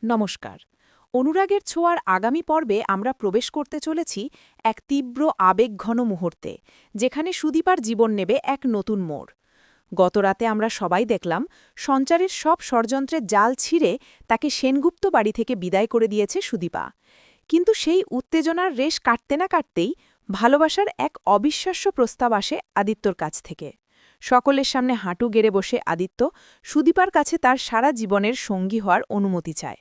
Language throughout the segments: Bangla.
নমস্কার। অনুরাগের ছোঁয়ার আগামী পর্বে আমরা প্রবেশ করতে চলেছি এক তীব্র আবেগঘন মুহূর্তে, যেখানে সুদীপার জীবন নেবে এক নতুন মোড়। গতরাতে আমরা সবাই দেখলাম সঞ্চারের সব ষড়যন্ত্রের জাল ছিঁড়ে তাকে সেনগুপ্ত বাড়ি থেকে বিদায় করে দিয়েছে সুদীপা। কিন্তু সেই উত্তেজনার রেশ কাটতে না কাটতেই ভালোবাসার এক অবিশ্বাস্য প্রস্তাব আসে আদিত্যর কাছ থেকে। সকলের সামনে হাঁটু গেড়ে বসে আদিত্য সুদীপার কাছে তার সারা জীবনের সঙ্গী হওয়ার অনুমতি চায়।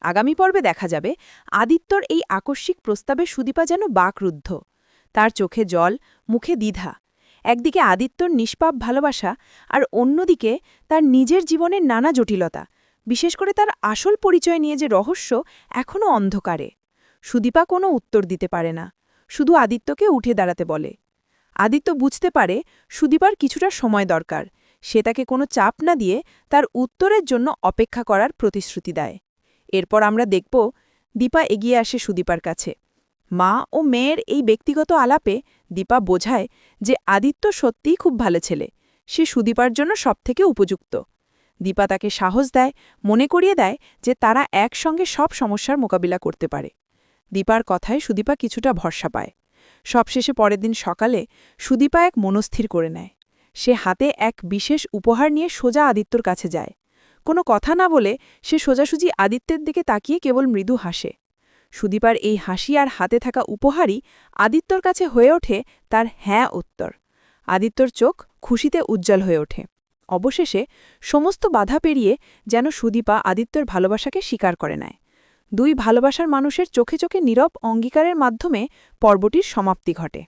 আগামী পর্বে দেখা যাবে আদিত্যর এই আকস্মিক প্রস্তাবে সুদীপা যেন বাকরুদ্ধ। তার চোখে জল, মুখে দ্বিধা। একদিকে আদিত্যর নিষ্পাপ ভালোবাসা, আর অন্যদিকে তার নিজের জীবনের নানা জটিলতা, বিশেষ করে তার আসল পরিচয় নিয়ে যে রহস্য এখনও অন্ধকারে। সুদীপা কোনো উত্তর দিতে পারে না, শুধু আদিত্যকে উঠে দাঁড়াতে বলে। আদিত্য বুঝতে পারে সুদীপার কিছুটা সময় দরকার। সে তাকে কোনো চাপ না দিয়ে তার উত্তরের জন্য অপেক্ষা করার প্রতিশ্রুতি দেয়। এরপর আমরা দেখব দীপা এগিয়ে আসে সুদীপার কাছে। মা ও মেয়ের এই ব্যক্তিগত আলাপে দীপা বোঝায় যে আদিত্য সত্যিই খুব ভালো ছেলে, সে সুদীপার জন্য সবথেকে উপযুক্ত। দীপা তাকে সাহস দেয়, মনে করিয়ে দেয় যে তারা একসঙ্গে সব সমস্যার মোকাবিলা করতে পারে। দীপার কথায় সুদীপা কিছুটা ভরসা পায়। সবশেষে পরের দিন সকালে সুদীপা এক মনস্থির করে নেয়। সে হাতে এক বিশেষ উপহার নিয়ে সোজা আদিত্যর কাছে যায়। কোনো কথা না বলে সে সোজাসুজি আদিত্যের দিকে তাকিয়ে কেবল মৃদু হাসে। সুদীপার এই হাসি আর হাতে থাকা উপহারই আদিত্যর কাছে হয়ে ওঠে তার হ্যাঁ উত্তর। আদিত্যর চোখ খুশিতে উজ্জ্বল হয়ে ওঠে। অবশেষে সমস্ত বাধা পেরিয়ে যেন সুদীপা আদিত্যর ভালোবাসাকে স্বীকার করে নেয়। দুই ভালোবাসার মানুষের চোখে চোখে নীরব অঙ্গীকারের মাধ্যমে পর্বটির সমাপ্তি ঘটে।